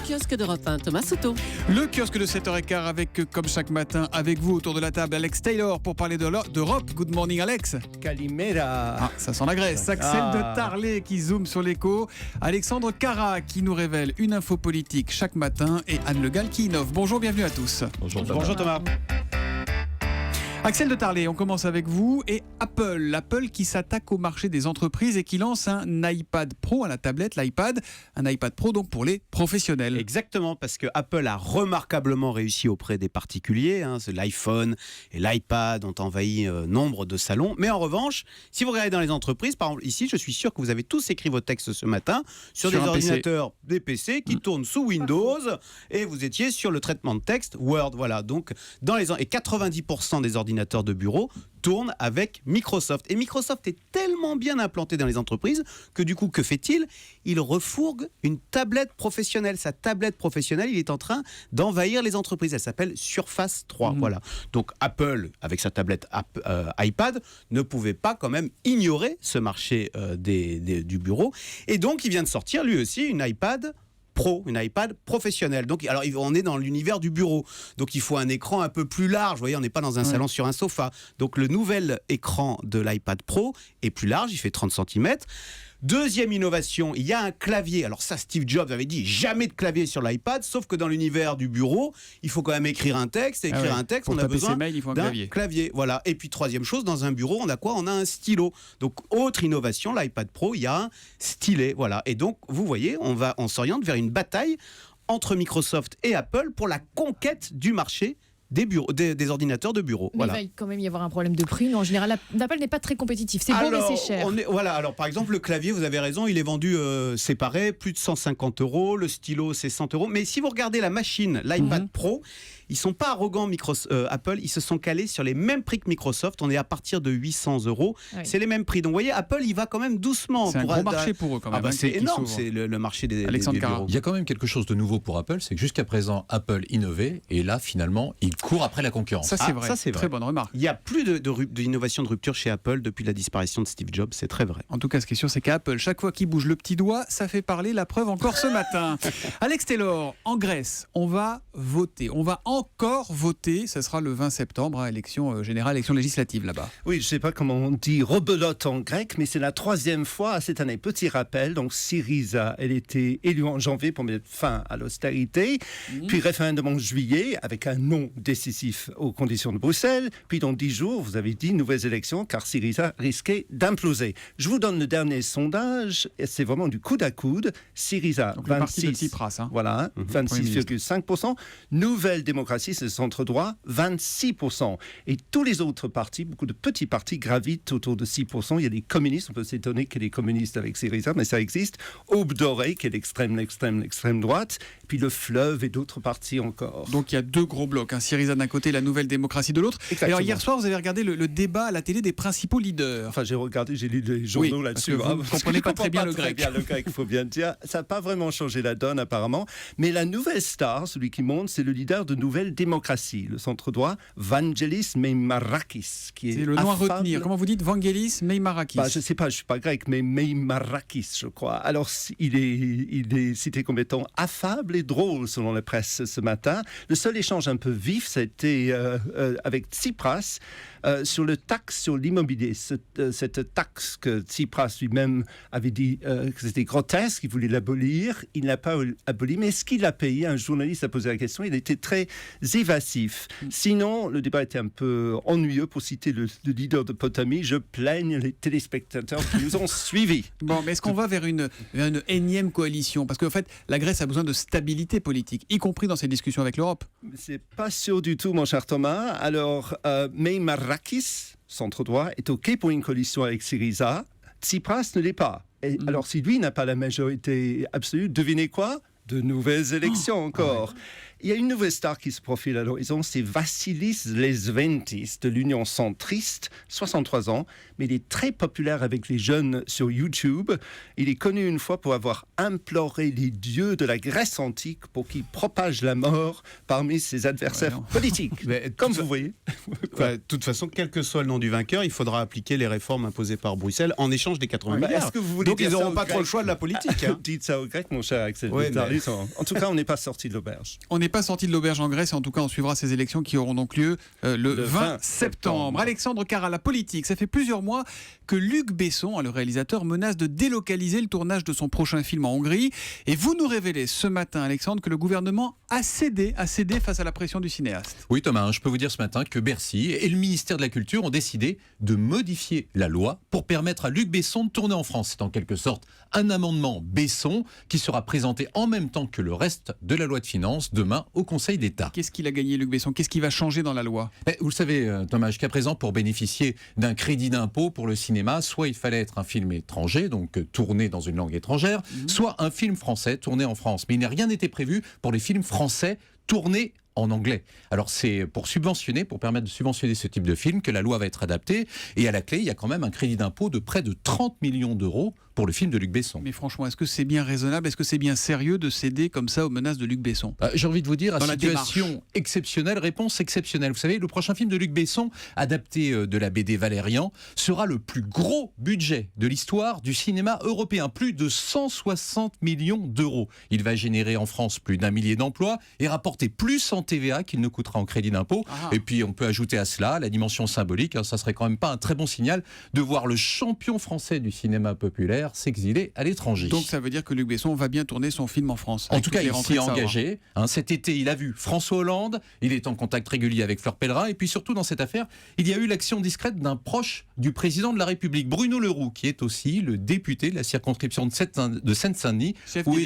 kiosque d'Europe 1, Thomas Souto. Le kiosque de 7h15 avec, comme chaque matin, avec vous autour de la table, Alex Taylor pour parler d'Europe. Good morning, Alex. Calimera. Ah, ça sent la Grèce. Axel de Tarlet qui zoome sur l'écho. Alexandre Cara qui nous révèle une info politique chaque matin. Et Anne Le Gall qui innove. Bonjour, bienvenue à tous. Bonjour Thomas. Axel de Tarlet, on commence avec vous et Apple qui s'attaque au marché des entreprises et qui lance un iPad Pro à la tablette, l'iPad, un iPad Pro donc pour les professionnels. Exactement, parce que Apple a remarquablement réussi auprès des particuliers. L'iPhone et l'iPad ont envahi nombre de salons. Mais en revanche, si vous regardez dans les entreprises, par exemple ici, je suis sûr que vous avez tous écrit vos textes ce matin sur des ordinateurs, des PC qui tournent sous Windows et vous étiez sur le traitement de texte Word. Voilà, donc et 90% des ordinateurs de bureau tournent avec Microsoft. Et Microsoft est tellement bien implanté dans les entreprises que du coup, que fait-il ? Il refourgue une tablette professionnelle. Sa tablette professionnelle, il est en train d'envahir les entreprises. Elle s'appelle Surface 3. Voilà. Donc Apple, avec sa tablette iPad, ne pouvait pas quand même ignorer ce marché du bureau. Et donc, il vient de sortir lui aussi une iPad Pro, une iPad professionnelle. Donc, alors, on est dans l'univers du bureau. Donc, il faut un écran un peu plus large. Vous voyez, on n'est pas dans un salon sur un sofa. Donc, le nouvel écran de l'iPad Pro est plus large. Il fait 30 cm. Deuxième innovation, il y a un clavier. Alors ça, Steve Jobs avait dit jamais de clavier sur l'iPad, sauf que dans l'univers du bureau, il faut quand même écrire un texte. Un texte, pour on a besoin mails, il faut d'un clavier. Voilà. Et puis troisième chose, dans un bureau, on a quoi ? On a un stylo. Donc autre innovation, l'iPad Pro, il y a un stylet. Voilà. Et donc vous voyez, on s'oriente vers une bataille entre Microsoft et Apple pour la conquête du marché des ordinateurs de bureau. Mais il va quand même y avoir un problème de prix. Non, en général, Apple n'est pas très compétitif. C'est bon, mais c'est cher. Alors, par exemple, le clavier, vous avez raison, il est vendu séparé, plus de 150 €. Le stylo, c'est 100 €. Mais si vous regardez la machine, l'iPad Pro, ils ne sont pas arrogants, Apple. Ils se sont calés sur les mêmes prix que Microsoft. On est à partir de 800 €. Oui. C'est les mêmes prix. Donc, vous voyez, Apple, il va quand même doucement. C'est un gros marché pour eux, quand même. C'est énorme. C'est le marché des bureaux. Il y a quand même quelque chose de nouveau pour Apple. C'est que jusqu'à présent, Apple innovait. Et là, finalement, il court après la concurrence. Ça, c'est vrai. Très bonne remarque. Il n'y a plus d'innovation de rupture chez Apple depuis la disparition de Steve Jobs. C'est très vrai. En tout cas, ce qui est sûr, c'est qu'Apple, chaque fois qu'il bouge le petit doigt, ça fait parler. La preuve encore ce matin. Alex Taylor, en Grèce, on va voter. On va encore voter. Ça sera le 20 septembre, élection générale, élection législative là-bas. Oui, je ne sais pas comment on dit rebelote en grec, mais c'est la 3e fois cette année. Petit rappel, donc Syriza, elle était élue en janvier pour mettre fin à l'austérité, puis référendum en juillet avec un non décisif aux conditions de Bruxelles, puis dans 10 jours, vous avez dit nouvelles élections, car Syriza risquait d'imploser. Je vous donne le dernier sondage, et c'est vraiment du coude à coude. Syriza, donc 26, Tsipras, voilà, 26,5%. Nouvelle démocratie, c'est le centre-droit, 26%. Et tous les autres partis, beaucoup de petits partis gravitent autour de 6%. Il y a des communistes, on peut s'étonner qu'il y ait des communistes avec Syriza, mais ça existe. Aube dorée, qui est l'extrême droite, puis le Fleuve et d'autres partis encore. Donc il y a deux gros blocs, Syriza d'un côté, la nouvelle démocratie de l'autre. Alors hier soir, vous avez regardé le débat à la télé des principaux leaders. Enfin, j'ai lu les journaux là-dessus. Vous ne comprenez pas très bien le grec. Le grec, il faut bien le dire. Ça n'a pas vraiment changé la donne apparemment. Mais la nouvelle star, celui qui monte, c'est le leader de Nouvelle Démocratie, le centre-droit, Vangelis Meimarakis. C'est le nom à retenir. Comment vous dites Vangelis Meimarakis? Je ne sais pas, je ne suis pas grec, mais Meimarakis, je crois. Alors, il est cité comme étant affable et drôle selon la presse ce matin. Le seul échange un peu vif, c'était avec Tsipras sur le taxe sur l'immobilier. Cette taxe que Tsipras lui-même avait dit que c'était grotesque, il voulait l'abolir. Il ne l'a pas aboli, mais est-ce qu'il l'a payé? Un journaliste a posé la question, il était très évasif. Sinon, le débat était un peu ennuyeux. Pour citer le leader de Potami, je plaigne les téléspectateurs qui nous ont suivis. Bon, mais est-ce qu'on va vers une énième coalition? Parce qu'en fait, la Grèce a besoin de stabilité politique, y compris dans ses discussions avec l'Europe. C'est pas sûr du tout, mon cher Thomas. Alors, Meimarakis, centre-droit, est OK pour une coalition avec Syriza. Tsipras ne l'est pas. Et alors, si lui n'a pas la majorité absolue, devinez quoi? De nouvelles élections encore. Il y a une nouvelle star qui se profile à l'horizon, c'est Vassilis Lesventis de l'Union centriste, 63 ans, mais il est très populaire avec les jeunes sur YouTube. Il est connu une fois pour avoir imploré les dieux de la Grèce antique pour qu'ils propagent la mort parmi ses adversaires politiques. Mais, Comme vous voyez. De toute façon, quel que soit le nom du vainqueur, il faudra appliquer les réformes imposées par Bruxelles en échange des 80 milliards. Est-ce que vous voulez Donc ils n'auront pas trop le choix de la politique. Hein. Dites ça aux Grecs, mon cher Axel. Ouais, mais... En tout cas, on n'est pas sorti de l'auberge. On n'est pas sorti de l'auberge en Grèce et en tout cas on suivra ces élections qui auront donc lieu le 20 septembre. Alexandre Carra, la politique, ça fait plusieurs mois que Luc Besson, le réalisateur, menace de délocaliser le tournage de son prochain film en Hongrie. Et vous nous révélez ce matin, Alexandre, que le gouvernement a cédé face à la pression du cinéaste. Oui Thomas, je peux vous dire ce matin que Bercy et le ministère de la Culture ont décidé de modifier la loi pour permettre à Luc Besson de tourner en France. C'est en quelque sorte un amendement Besson qui sera présenté en même temps que le reste de la loi de finances demain au Conseil d'État. Qu'est-ce qu'il a gagné, Luc Besson? Qu'est-ce qui va changer dans la loi? Vous le savez, Thomas, jusqu'à présent, pour bénéficier d'un crédit d'impôt pour le cinéma, soit il fallait être un film étranger, donc tourné dans une langue étrangère, soit un film français tourné en France. Mais rien n'était prévu pour les films français tournés en anglais. Alors c'est pour permettre de subventionner ce type de film que la loi va être adaptée. Et à la clé, il y a quand même un crédit d'impôt de près de 30 millions d'euros pour le film de Luc Besson. Mais franchement, est-ce que c'est bien raisonnable? Est-ce que c'est bien sérieux de céder comme ça aux menaces de Luc Besson? J'ai envie de vous dire, à Dans situation exceptionnelle, réponse exceptionnelle. Vous savez, le prochain film de Luc Besson, adapté de la BD Valérian, sera le plus gros budget de l'histoire du cinéma européen. Plus de 160 millions d'euros. Il va générer en France plus d'1 millier d'emplois et rapporter plus en TVA qu'il ne coûtera en crédit d'impôt. Et puis on peut ajouter à cela la dimension symbolique. Ça serait quand même pas un très bon signal de voir le champion français du cinéma populaire s'exiler à l'étranger. Donc ça veut dire que Luc Besson va bien tourner son film en France. En tout cas, il s'y est engagé. Cet été, il a vu François Hollande, il est en contact régulier avec Fleur Pellerin, et puis surtout dans cette affaire, il y a eu l'action discrète d'un proche du président de la République, Bruno Le Roux, qui est aussi le député de la circonscription de Seine-Saint-Denis, où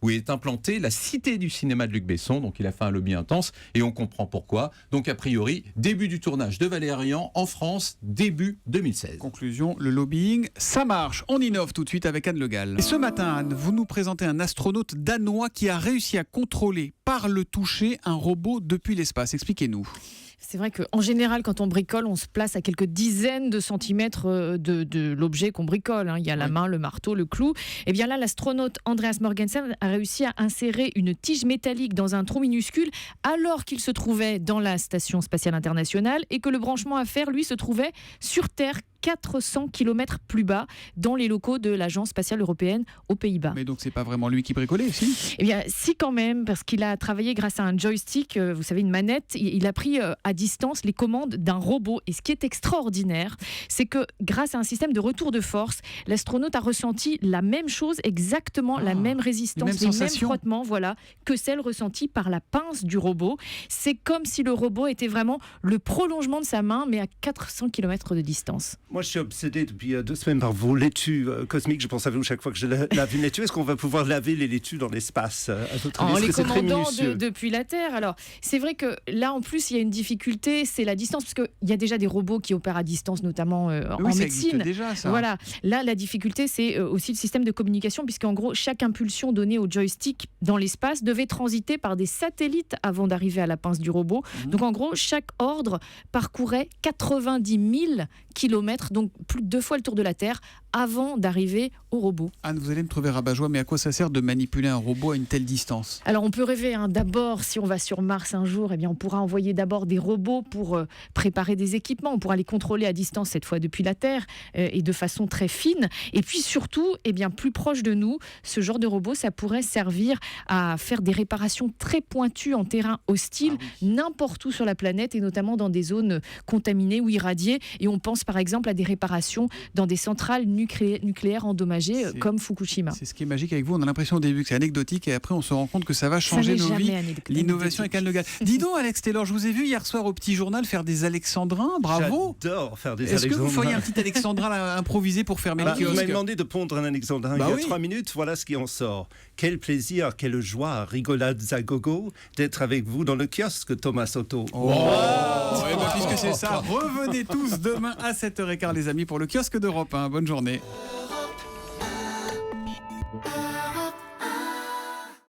est implantée la Cité du cinéma de Luc Besson. Donc il a fait un lobby intense, et on comprend pourquoi. Donc a priori, début du tournage de Valérian en France, début 2016. Conclusion, le lobbying, ça marche. On innove tout de suite avec Anne Le Gall. Et ce matin, Anne, vous nous présentez un astronaute danois qui a réussi à contrôler par le toucher un robot depuis l'espace. Expliquez-nous. C'est vrai qu'en général, quand on bricole, on se place à quelques dizaines de centimètres de l'objet qu'on bricole. Il y a la main, le marteau, le clou. Et bien là, l'astronaute Andreas Morgensen a réussi à insérer une tige métallique dans un trou minuscule alors qu'il se trouvait dans la Station spatiale internationale et que le branchement à fer, lui, se trouvait sur Terre, 400 km plus bas, dans les locaux de l'Agence spatiale européenne aux Pays-Bas. Mais donc c'est pas vraiment lui qui bricolait, si? Eh bien, si quand même, parce qu'il a travaillé grâce à un joystick, vous savez, une manette. Il a pris à distance les commandes d'un robot. Et ce qui est extraordinaire, c'est que grâce à un système de retour de force, l'astronaute a ressenti la même chose, exactement la même résistance, les mêmes frottements, que celle ressentie par la pince du robot. C'est comme si le robot était vraiment le prolongement de sa main, mais à 400 km de distance. Moi, je suis obsédé depuis 2 semaines par vos laitues cosmiques. Je pense à vous chaque fois que je lave une laitue. Est-ce qu'on va pouvoir laver les laitues dans l'espace en les commandant depuis la Terre. Alors, c'est vrai que là, en plus, il y a une difficulté, c'est la distance, parce qu'il y a déjà des robots qui opèrent à distance, notamment en médecine. Existe déjà, ça. Voilà. Là, la difficulté, c'est aussi le système de communication, puisqu'en gros, chaque impulsion donnée au joystick dans l'espace devait transiter par des satellites avant d'arriver à la pince du robot. Donc, en gros, chaque ordre parcourait 90 000 kilomètres, donc plus de 2 fois le tour de la Terre, avant d'arriver au robot. Anne, vous allez me trouver rabat-joie, mais à quoi ça sert de manipuler un robot à une telle distance? Alors on peut rêver, d'abord, si on va sur Mars un jour, on pourra envoyer d'abord des robots pour préparer des équipements, on pourra les contrôler à distance, cette fois depuis la Terre, et de façon très fine. Et puis surtout, plus proche de nous, ce genre de robot, ça pourrait servir à faire des réparations très pointues en terrain hostile, n'importe où sur la planète, et notamment dans des zones contaminées ou irradiées. Et on pense par exemple à des réparations dans des centrales nucléaires endommagées comme Fukushima. C'est ce qui est magique avec vous. On a l'impression au début que c'est anecdotique et après on se rend compte que ça va changer nos vies. L'innovation avec Anne Le Gall. Dis donc, Alex Taylor, je vous ai vu hier soir au Petit Journal faire des alexandrins. Bravo. J'adore faire des alexandrins. Est-ce que vous feriez un petit alexandrin improvisé pour fermer le kiosque? Vous m'avez demandé de pondre un alexandrin il y a 3 minutes. Voilà ce qui en sort. Quel plaisir, quelle joie, rigolade à gogo d'être avec vous dans le kiosque, Thomas Soto. Puisque c'est ça, revenez tous demain à 7h15 les amis pour le kiosque d'Europe 1. Bonne journée.